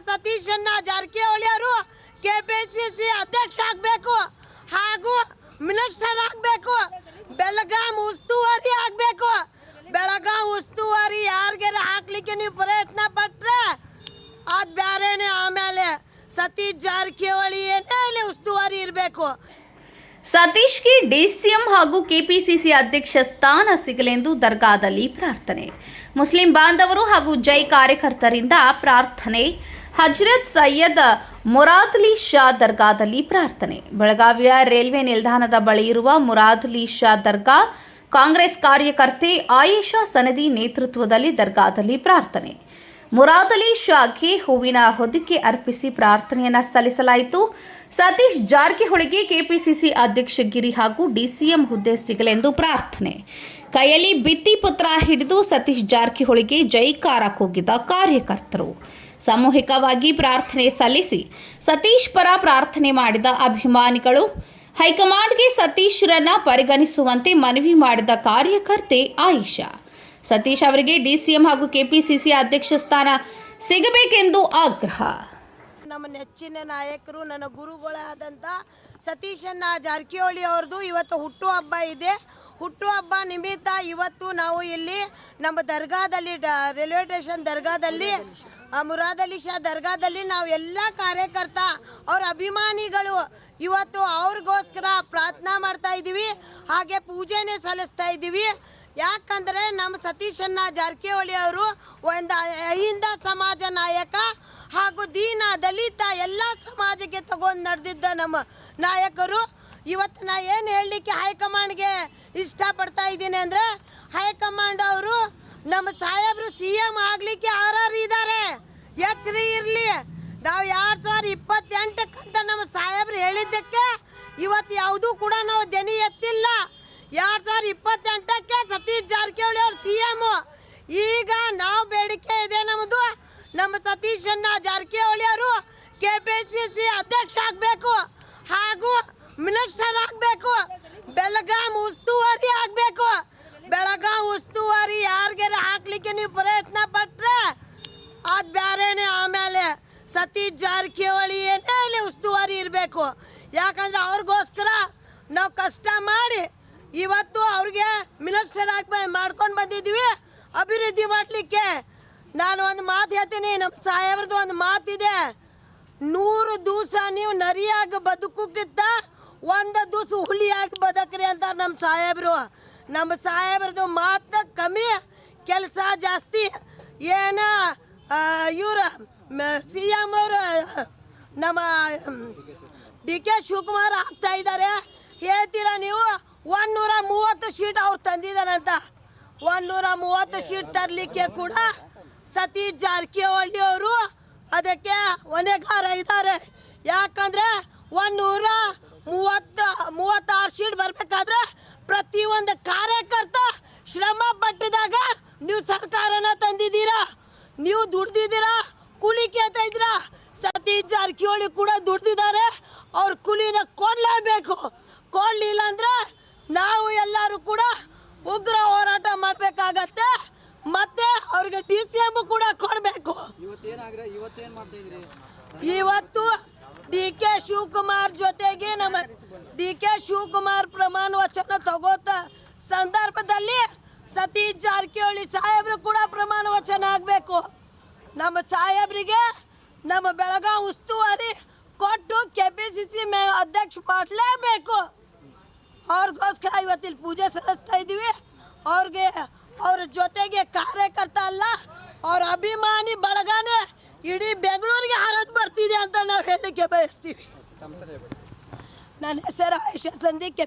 ಸತೀಶಣ್ಣ ಜಾರಕಿಹೊಳಿ ಅವರು ಕೆಪಿಸಿಸಿ ಅಧ್ಯಕ್ಷ ಆಗಬೇಕು ಹಾಗೂ ಮಿನಿಸ್ಟರ್ ಆಗಬೇಕು. ಬೆಳಗಾಂ ಉಸ್ತುವಾರಿ ಆಗಬೇಕು. ಬೆಳಗಾಂ ಉಸ್ತುವಾರಿ ಯಾರಿಗಾರ ಹಾಕ್ಲಿಕ್ಕೆ ನೀವು ಪ್ರಯತ್ನ ಪಟ್ರೆ ಅದು ಬೇರೆನೆ. ಆಮೇಲೆ ಸತೀಶ್ ಜಾರಕಿಹೊಳಿ ಏನೇ ಉಸ್ತುವಾರಿ ಇರಬೇಕು. ಸತೀಶ್ಗೆ ಡಿಸಿಎಂ ಹಾಗೂ ಕೆಪಿಸಿಸಿ ಅಧ್ಯಕ್ಷ ಸ್ಥಾನ ಸಿಗಲೆಂದು ದರ್ಗಾದಲ್ಲಿ ಪ್ರಾರ್ಥನೆ. ಮುಸ್ಲಿಂ ಬಾಂಧವರು ಹಾಗೂ ಜೈ ಕಾರ್ಯಕರ್ತರಿಂದ ಪ್ರಾರ್ಥನೆ. ಹಜರತ್ ಸೈಯದ್ ಮುರಾದ್ಲಿ ಶಾ ದರ್ಗಾದಲ್ಲಿ ಪ್ರಾರ್ಥನೆ. ಬೆಳಗಾವಿಯ ರೈಲ್ವೆ ನಿಲ್ದಾಣದ ಬಳಿ ಇರುವ ಮುರಾದ್ಲಿ ಶಾ ದರ್ಗಾ ಕಾಂಗ್ರೆಸ್ ಕಾರ್ಯಕರ್ತೆ ಆಯೇಷಾ ಸನದಿ ನೇತೃತ್ವದಲ್ಲಿ ದರ್ಗಾದಲ್ಲಿ ಪ್ರಾರ್ಥನೆ. ಮುರಾದಲಿ ಶಾಗೆ ಹೂವಿನ ಹೊದಿಕೆ ಅರ್ಪಿಸಿ ಪ್ರಾರ್ಥನೆಯನ್ನ ಸಲ್ಲಿಸಲಾಯಿತು. ಸತೀಶ್ ಜಾರಕಿಹೊಳಿಗೆ ಕೆಪಿಸಿಸಿ ಅಧ್ಯಕ್ಷಗಿರಿ ಹಾಗೂ ಡಿಸಿಎಂ ಹುದ್ದೆ ಸಿಗಲೆಂದು ಪ್ರಾರ್ಥನೆ. ಕೈಯಲ್ಲಿ ಭಿತ್ತಿ ಪತ್ರ ಹಿಡಿದು ಸತೀಶ್ ಜಾರಕಿಹೊಳಿಗೆ ಜೈಕಾರ ಕೂಗಿದ ಕಾರ್ಯಕರ್ತರು. ಸಾಮೂಹಿಕವಾಗಿ ಪ್ರಾರ್ಥನೆ ಸಲ್ಲಿಸಿ ಸತೀಶ್ ಪರ ಪ್ರಾರ್ಥನೆ ಮಾಡಿದ ಅಭಿಮಾನಿಗಳು ಹೈಕಮಾಂಡ್ಗೆ ಸತೀಶ್ರನ್ನ ಪರಿಗಣಿಸುವಂತೆ ಮನವಿ ಮಾಡಿದ ಕಾರ್ಯಕರ್ತೆ ಆಯಿಷಾ. ಸತೀಶ್ ಅವರಿಗೆ ಡಿಸಿಎಂ ಹಾಗೂ ಕೆಪಿಸಿಸಿ ಅಧ್ಯಕ್ಷ ಸ್ಥಾನ ಸಿಗಬೇಕೆಂದು ಆಗ್ರಹ. ನಮ್ಮ ನೆಚ್ಚಿನ ನಾಯಕರು ನನ್ನ ಗುರುಗಳಾದಂಥ ಸತೀಶಣ್ಣ ಜಾರಕಿಹೊಳಿ ಅವ್ರದ್ದು ಇವತ್ತು ಹುಟ್ಟುಹಬ್ಬ ಇದೆ. ಹುಟ್ಟುಹಬ್ಬ ನಿಮಿತ್ತ ಇವತ್ತು ನಾವು ಇಲ್ಲಿ ನಮ್ಮ ದರ್ಗಾದಲ್ಲಿ ರೈಲ್ವೆ ಸ್ಟೇಷನ್ ದರ್ಗಾದಲ್ಲಿ ಮುರಾದಲಿ ಶಾ ದರ್ಗಾದಲ್ಲಿ ನಾವು ಎಲ್ಲ ಕಾರ್ಯಕರ್ತ ಅವ್ರ ಅಭಿಮಾನಿಗಳು ಇವತ್ತು ಅವ್ರಿಗೋಸ್ಕರ ಪ್ರಾರ್ಥನಾ ಮಾಡ್ತಾ ಇದ್ದೀವಿ, ಹಾಗೆ ಪೂಜೆನೇ ಸಲ್ಲಿಸ್ತಾ ಇದ್ದೀವಿ. ಯಾಕಂದರೆ ನಮ್ಮ ಸತೀಶಣ್ಣ ಜಾರಕಿಹೊಳಿ ಅವರು ಒಂದು ಅಹಿಂದ ಸಮಾಜ ನಾಯಕ ಹಾಗೂ ದೀನ ದಲಿತ ಎಲ್ಲ ಸಮಾಜಕ್ಕೆ ತಗೊಂಡು ನಡೆದಿದ್ದ ನಮ್ಮ ನಾಯಕರು. ಇವತ್ತು ನಾ ಏನು ಹೇಳಲಿಕ್ಕೆ ಹೈಕಮಾಂಡ್ಗೆ ಇಷ್ಟಪಡ್ತಾ ಇದ್ದೀನಿ ಅಂದರೆ, ಹೈಕಮಾಂಡ್ ಅವರು ನಮ್ಮ ಸಾಹೇಬರು CM ಆಗಲಿಕ್ಕೆ ಆರ್ಆರ್ ಇದ್ದಾರೆ, ಎಚ್ಚರಿ ಇರಲಿ. ನಾವು 2028 ನಮ್ಮ ಸಾಹೇಬರು ಹೇಳಿದ್ದಕ್ಕೆ ಇವತ್ತು ಯಾವುದೂ ಕೂಡ ನಾವು ದನಿ ಎತ್ತಿಲ್ಲ. 2028ಕ್ಕೆ ಸತೀಶ್ ಜಾರಕಿಹೊಳಿ ಅವ್ರು CM. ಈಗ ನಾವು ಬೇಡಿಕೆ ಇದೆ ನಮ್ಮದು, ನಮ್ಮ ಸತೀಶಣ್ಣ ಜಾರಕಿಹೊಳಿ ಅವರು ಕೆಪಿಸಿಸಿ ಅಧ್ಯಕ್ಷ ಆಗಬೇಕು ಹಾಗೂ ಮಿನಿಸ್ಟರ್ ಆಗಬೇಕು. ಬೆಳಗಾಂ ಉಸ್ತುವಾರಿ ಆಗಬೇಕು. ಬೆಳಗಾಂ ಉಸ್ತುವಾರಿ ಯಾರಿಗಾರ ಹಾಕ್ಲಿಕ್ಕೆ ನೀವು ಪ್ರಯತ್ನ ಪಟ್ರೆ ಅದು ಬೇರೆನೆ. ಆಮೇಲೆ ಸತೀಶ್ ಜಾರಕಿಹೊಳಿ ಏನೇ ಉಸ್ತುವಾರಿ ಇರಬೇಕು. ಯಾಕಂದ್ರೆ ಅವ್ರಿಗೋಸ್ಕರ ನಾವು ಕಷ್ಟ ಮಾಡಿ ಇವತ್ತು ಅವ್ರಿಗೆ ಮಿನಿಸ್ಟರ್ ಆಗಿ ಮಾಡ್ಕೊಂಡು ಬಂದಿದ್ದೀವಿ ಅಭಿವೃದ್ಧಿ ಮಾಡಲಿಕ್ಕೆ. ನಾನು ಒಂದು ಮಾತು ಹೇಳ್ತೀನಿ, ನಮ್ಮ ಸಾಹೇಬ್ರದ್ದು ಒಂದು ಮಾತಿದೆ, 100 ದಿವಸ ನೀವು ನರಿಯಾಗಿ ಬದುಕಕ್ಕಿಂತ 1 ದಿವಸ ಹುಲಿಯಾಗಿ ಬದುಕ್ರಿ ಅಂತ ನಮ್ಮ ಸಾಹೇಬರು. ನಮ್ಮ ಸಾಹೇಬ್ರದ್ದು ಮಾತು ಕಮ್ಮಿ, ಕೆಲಸ ಜಾಸ್ತಿ. ಏನ ಇವರು CM ಅವರು ನಮ್ಮ DK ಶಿವಕುಮಾರ್ ಆಗ್ತಾ ಇದ್ದಾರೆ ಹೇಳ್ತೀರಾ ನೀವು. 130 ಸೀಟ್ ಅವ್ರು ತಂದಿದ್ದಾರಂತ. 130 ಸೀಟ್ ತರಲಿಕ್ಕೆ ಕೂಡ ಸತೀಶ್ ಜಾರಕಿಹೊಳಿ ಅವರು ಅದಕ್ಕೆ ಹೊಣೆಗಾರ ಇದ್ದಾರೆ. ಯಾಕಂದರೆ 136 ಸೀಟ್ ಬರಬೇಕಾದ್ರೆ ಪ್ರತಿಯೊಂದು ಕಾರ್ಯಕರ್ತ ಶ್ರಮ ಪಟ್ಟಿದಾಗ ನೀವು ಸರ್ಕಾರನ ತಂದಿದ್ದೀರಾ, ನೀವು ದುಡ್ದಿದ್ದೀರಾ, ಕೂಲಿ ಕೇಳ್ತಾ ಇದ್ದೀರಾ. ಸತೀಶ್ ಜಾರಕಿಹೊಳಿ ಕೂಡ ದುಡ್ದಿದ್ದಾರೆ, ಅವ್ರ ಕೂಲಿನ ಕೊಡಲೇಬೇಕು. ಕೊಡಲಿಲ್ಲ ಅಂದರೆ ನಾವು ಎಲ್ಲರೂ ಕೂಡ ಉಗ್ರ ಹೋರಾಟ ಮಾಡಬೇಕಾಗತ್ತೆ. ಮತ್ತೆ ಅವ್ರಿಗೆ DCM ಕೂಡ ಕೊಡಬೇಕು. ಇವತ್ತು DK ಶಿವಕುಮಾರ್ ಜೊತೆಗೆ ನಮ್ಮ DK ಶಿವಕುಮಾರ್ ಪ್ರಮಾಣ ವಚನ ತಗೋತ ಸಂದರ್ಭದಲ್ಲಿ ಸತೀಶ್ ಜಾರಕಿಹೊಳಿ ಸಾಹೇಬರು ಕೂಡ ಪ್ರಮಾಣ ವಚನ ಆಗಬೇಕು. ನಮ್ಮ ಸಾಹೇಬರಿಗೆ ನಮ್ಮ ಬೆಳಗಾಂ ಉಸ್ತುವಾರಿ ಕೊಟ್ಟು ಕೆಪಿಸಿಸಿ ಅಧ್ಯಕ್ಷ ಮಾಡಲೇಬೇಕು. ಅವ್ರಿಗೋಸ್ಕರ ಇವತ್ತಿಲ್ಲಿ ಪೂಜೆ ಸಲ್ಲಿಸ್ತಾ ಇದ್ದೀವಿ. ಅವ್ರಿಗೆ ಅವ್ರ ಜೊತೆಗೆ ಕಾರ್ಯಕರ್ತ ಅಲ್ಲ, ಅವ್ರ ಅಭಿಮಾನಿ ಬಳಗನೇ ಇಡೀ ಬೆಂಗಳೂರಿಗೆ ಹರಿದು ಬರ್ತಿದೆ ಅಂತ ನಾವು ಹೇಳಲಿಕ್ಕೆ ಬಯಸ್ತೀವಿ. ನನ್ನ ಹೆಸರು ಆಯಿಷಾ ಸಂದಿ.